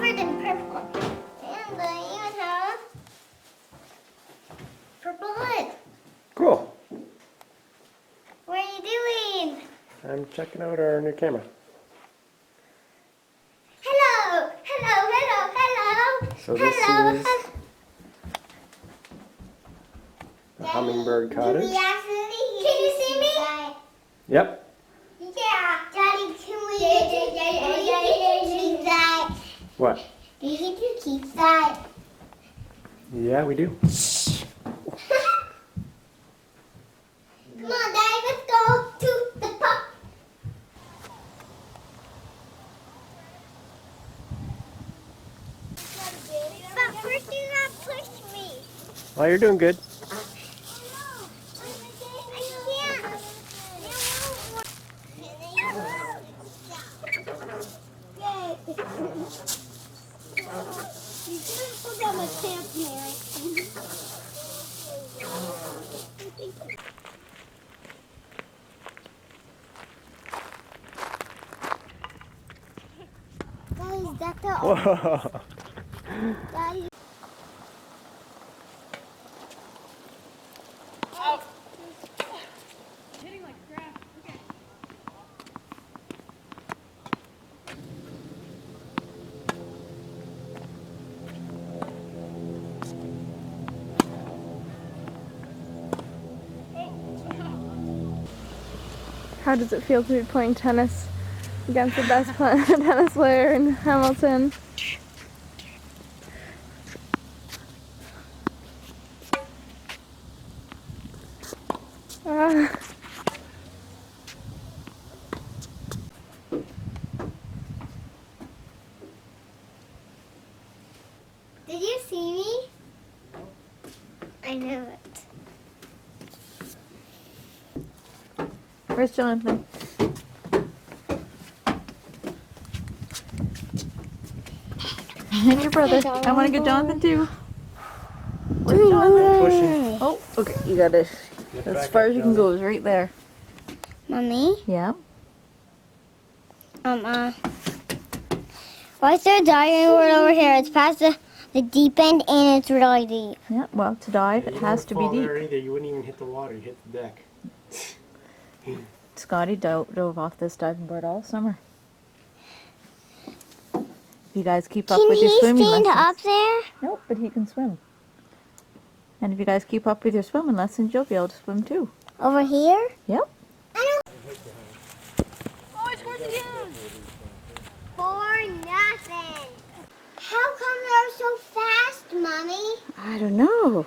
And purple. And you have purple hood. Cool. What are you doing? I'm checking out our new camera. Hello, hello, hello, hello. So this hello. is the Hummingbird Cottage. Can you see me? Yep. Yeah. Daddy, can we keep that? What? Do you think you keep that? Yeah, we do. Come on, Daddy, let's go to the pub. But first do not push me. Well, you're doing good. You shouldn't put down my pants, Mary. Guys, that's the Whoa. Daddy. Hitting like grass. Okay. How does it feel to be playing tennis against the best tennis player in Hamilton? Did you see me? I knew it. Where's Jonathan? And your brother. I want to get Jonathan too. Where's Jonathan? Pushing. Oh, okay. You got it. As far as you can go is right there. Mommy? Yeah. Why is there a diving board over here? It's past the deep end and it's really deep. Yeah. Well, to dive, it has to be deep. Either. You wouldn't even hit the water. You hit the deck. Scotty dove off this diving board all summer. If you guys keep up with your swimming Can he stand lessons. up there? Nope, but he can swim. And if you guys keep up with your swimming lessons, you'll be able to swim too. Over here? Yep. I don't. Oh, it's worth again. For nothing. How come they're so fast, Mommy? I don't know.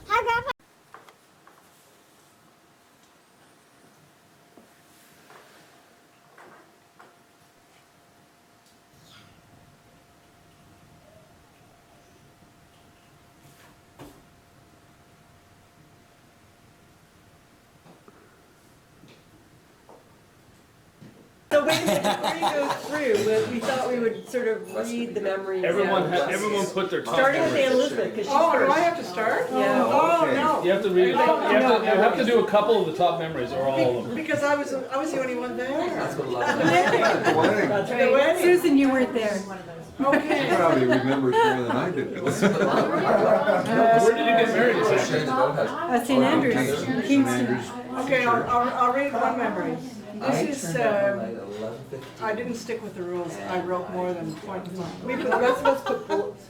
Hi, Grandpa. So wait a minute, before you go through, we thought we would sort of read the memories. Everyone put their top Starting with memories. Aunt Elizabeth, because she's Oh, first. do I have to start? Yeah. Oh, no. You have to read. You have to do a couple of the top memories, or all of them. Because I was the only one there. That's right. wedding. Susan, you weren't there. Okay. Probably remembers more than I did. Where did you get married? Exactly? St. Andrews, Kingston. Okay, I'll read one memory. This is, I didn't stick with the rules. I wrote more than point and line. The rest of us put bullets.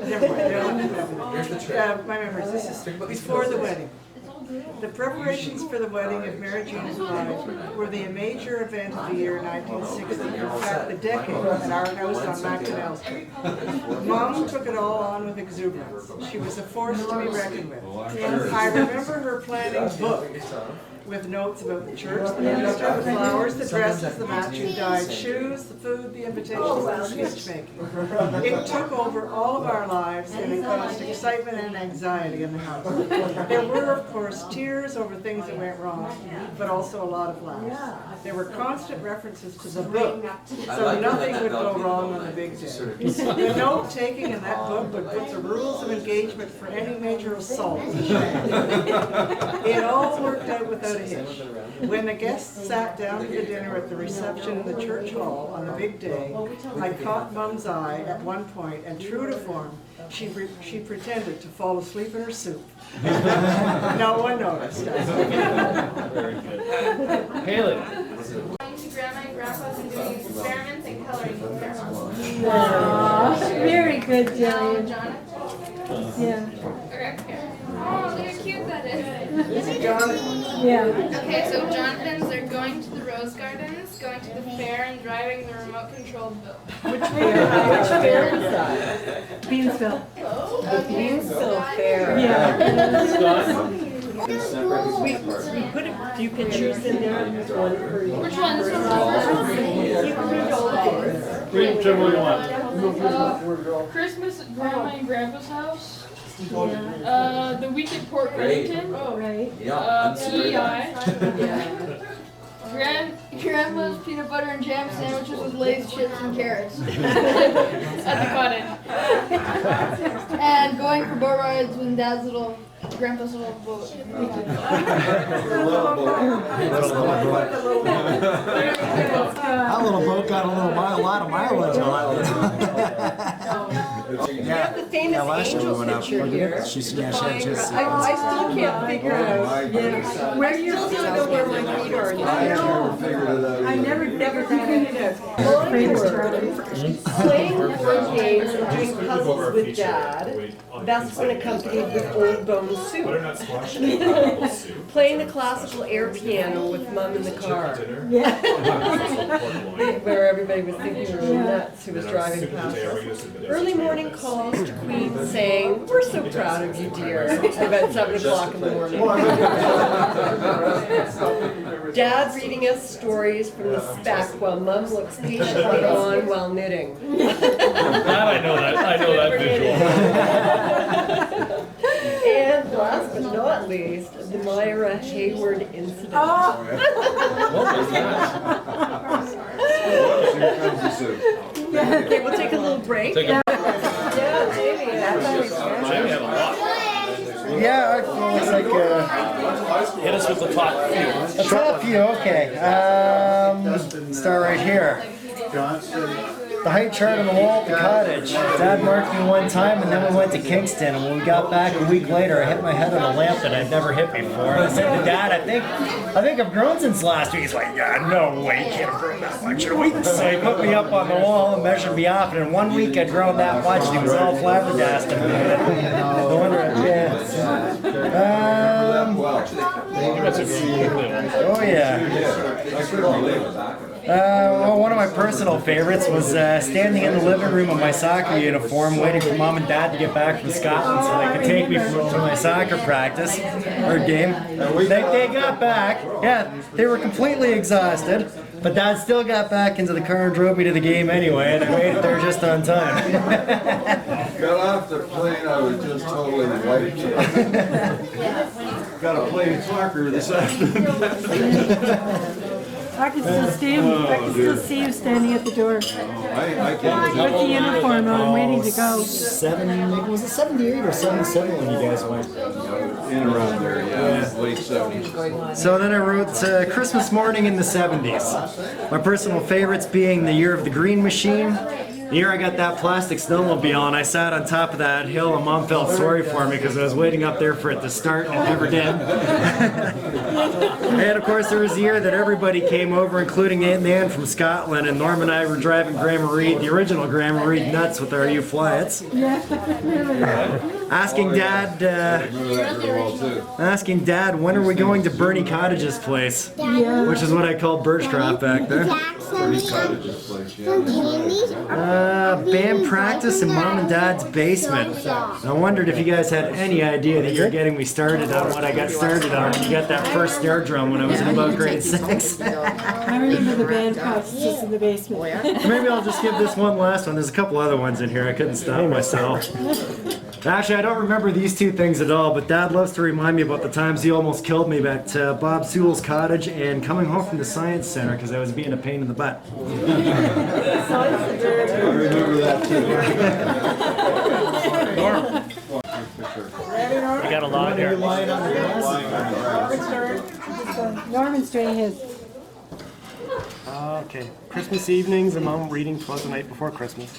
Never mind, they don't do that. My memories, this is before the wedding. The preparations for the wedding of Mary Jane and Clyde were the major event of the year 1960, in fact the decade, at our house on Macdonell Street. Mom took it all on with exuberance. She was a force to be reckoned with. I remember her planning books with notes about the church, the minister, the flowers, the dresses, the matching dyed shoes, the food, the invitations, and the speech making. It took over all of our lives and it caused excitement and anxiety in the house. There were, of course, tears over things that went wrong, but also a lot of laughs. There were constant references to the book, so nothing would go wrong on the big day. The note-taking in that book would put the rules of engagement for any major assault. It all worked out without a hitch. When the guests sat down to the dinner at the reception in the church hall on the big day, I caught Mom's eye at one point, and true to form, she pretended to fall asleep in her soup. No one noticed. Very good. Haley. Going to Grandma and Grandpa's and doing experiments and coloring experiments. Very good, Jillian. Jonathan? Yeah. Okay. Oh, look how cute that is. Yeah. Okay, so Jonathan's, they're going to the Rose Gardens, going to the fair, and driving the remote-controlled boat. Which fair was that? Beansville. The Beansville Fair. Yeah. We put a few pictures in there. One for each. Which one? This one's You can read all of these. Read whichever one you want. Christmas at Grandma and Grandpa's house. The week at Port Wellington. Oh, right. PEI. Grandma's peanut butter and jam sandwiches with Lay's chips and carrots at the cottage. And going for boat rides with Grandpa's little boat. Little That little boat got a lot of mileage on it. You have the famous angel picture here. She I still can't figure out where you still know where my feet are. I never figured it out. I never figured it out. Playing board games and doing puzzles with Dad. That's when accompanied with Old Bone Soup. Playing the classical air piano with Mom in the car. Yeah. Where everybody was thinking we were nuts who was driving past us. Early morning calls to Queen saying, "We're so proud of you, dear," about 7 o'clock in the morning. Dad reading us stories from the spec while Mom looks patiently on while knitting. I know that visual. And last but not least, the Myra Hayward incident. What was that? Here comes the soup. Okay, we'll take a little break. Take a Yeah, Jamie, that's Jamie had a lot. Yeah, it looks like Hit us with the top few. a top few. Okay. Start right here. The height chart on the wall at the cottage. Dad marked me one time, and then we went to Kingston. And when we got back a week later, I hit my head on a lamp that I'd never hit before. And I said to Dad, I think I've grown since last week. He's like, yeah, no way, you can't have grown that much in a week. So he put me up on the wall and measured me off, and in 1 week I'd grown that much. And he was all flabbergasted. No wonder. Yeah. Oh yeah. Well, one of my personal favorites was standing in the living room in my soccer uniform, waiting for Mom and Dad to get back from Scotland so they could take me to my soccer practice or game. They got back. Yeah, they were completely exhausted, but Dad still got back into the car and drove me to the game anyway, and I made it there just on time. Got off the plane, I was just totally wiped. Got to play soccer this afternoon. I can still see you standing at the door with I can't. the uniform on, waiting to go. Was it 78 or 77 when you guys went? In around there, yeah, late 70s. So then I wrote Christmas Morning in the 70s. My personal favorites being the year of the Green Machine. The year I got that plastic snowmobile and I sat on top of that hill and Mom felt sorry for me because I was waiting up there for it to start and it never did. And of course there was the year that everybody came over, including Aunt Nan from Scotland, and Norm and I were driving Grandma Reid, the original Grandma Reid, nuts with our U-Flyets. asking Dad, Remember that very well too. asking Dad, when are we going to Bernie Cottage's place? Which is what I called Birchcraft back there. Bernie Cottage's place, yeah. Band practice in Mom and Dad's basement. I wondered if you guys had any idea that you're getting me started on what I got started on when you got that first snare drum when I was in about grade 6. I remember the band practices in the basement. Maybe I'll just give this one last one. There's a couple other ones in here. I couldn't stop myself. Actually, I don't remember these two things at all, but Dad loves to remind me about the times he almost killed me at Bob Sewell's cottage and coming home from the Science Center because I was being a pain in the butt. I remember that too. We got a lot here. Norman's doing his. Okay. Christmas evenings and Mom reading 'Twas the Night Before Christmas.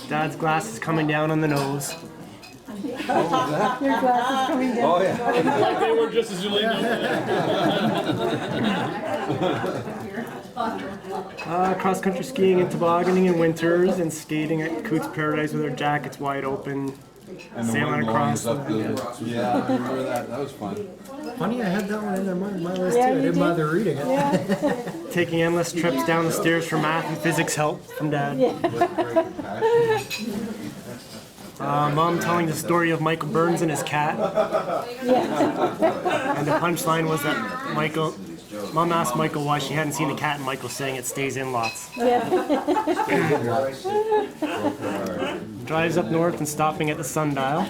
Dad's glasses coming down on the nose. Your glasses coming down. Oh, yeah. They were just as you laid Cross country skiing and tobogganing in winters and skating at Coots Paradise with our jackets wide open. And the Sailing wind blowing across us up the, yeah, I remember that. That was fun. Funny, I had that one in there, my list too. Yeah, I you didn't did. bother reading it. Yeah. Taking endless trips down the stairs for math and physics help from Dad. Mom telling the story of Michael Burns and his cat. And the punchline was that Mom asked Michael why she hadn't seen the cat, and Michael saying it stays in lots. Drives up north and stopping at the sundial.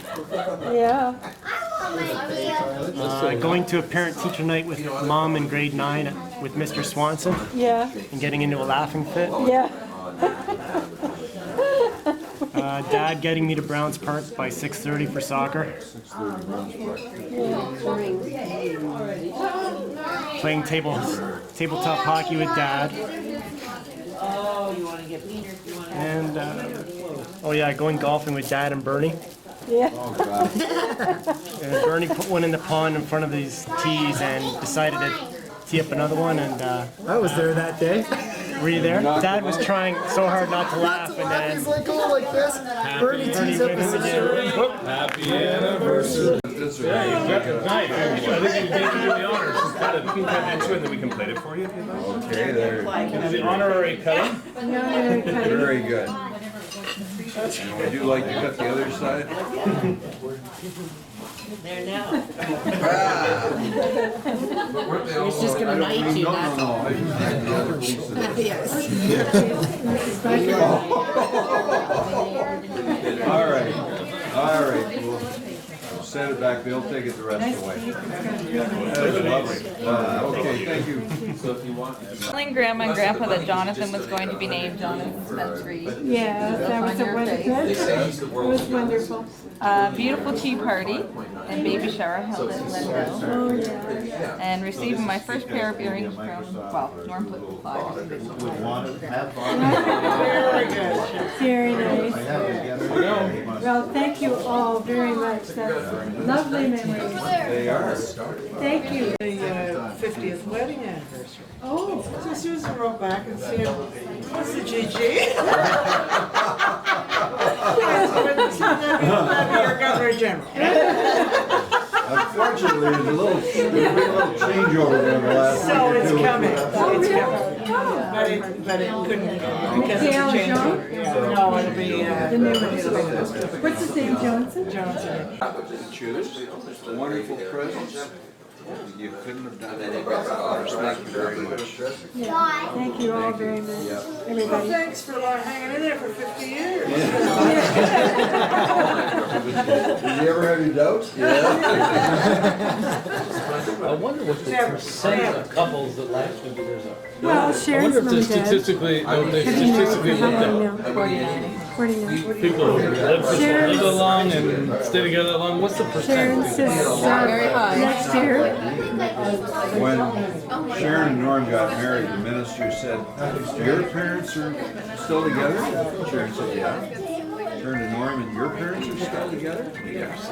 Yeah. Going to a parent-teacher night with Mom in grade 9 with Mr. Swanson Yeah. and getting into a laughing fit. Yeah. Dad getting me to Browns Park by 6:30 for soccer. Playing tabletop hockey with Dad. And going golfing with Dad and Bernie. Yeah. And Bernie put one in the pond in front of these tees and decided to tee up another one. And I was there that day. were you there? Dad was trying so hard not to laugh, and then He's like, oh, like this. Bernie tees up his Happy anniversary. Yeah, you got the night. I think you did the honors. Cut it. We can cut that too, and then we can plate it for you if you'd like. Okay, there. The honorary cutting. Very good. And would you like to cut the other side? There now. It's just gonna bite you. No. All right. We'll set it back. They'll take it the rest away. That was lovely. Okay, thank you. So if you want. Telling Grandma and Grandpa that Jonathan was going to be named Jonathan Spence-Reid. Yeah, that was a wonderful. It was wonderful. Beautiful tea party and baby shower held in Linville. Oh, yeah. And receiving my first pair of earrings from, Norm put Clyde. Very nice. Well, thank you all very much. That's lovely memories. They are. Thank you. The 50th wedding anniversary. Oh. So Susan wrote back and said, what's the GG? Your Governor General. Unfortunately, there's a little changeover there the last So week or it's two. coming. Oh, It's really? coming. But it couldn't because it's a Gail change Jean? order. Yeah. No, it'll be The new one. What's his name, Johnson? Johnson. Choose wonderful presents. You couldn't have done it. Thank you very much. Thank you all very much, Well, everybody. thanks for hanging in there for 50 years. Did you ever have your doubts? Yeah. I wonder what the percent of couples that last 50 years are. Well, I Sharon's wonder if mom they and dad. statistically, don't they statistically look at 49. people who live along and stay together along? What's the Sharon percent? says Very high. next year. When Sharon and Norm got married, the minister said, your parents are still together? Sharon said, yeah. Turned to Norm, and your parents are still together? Yes.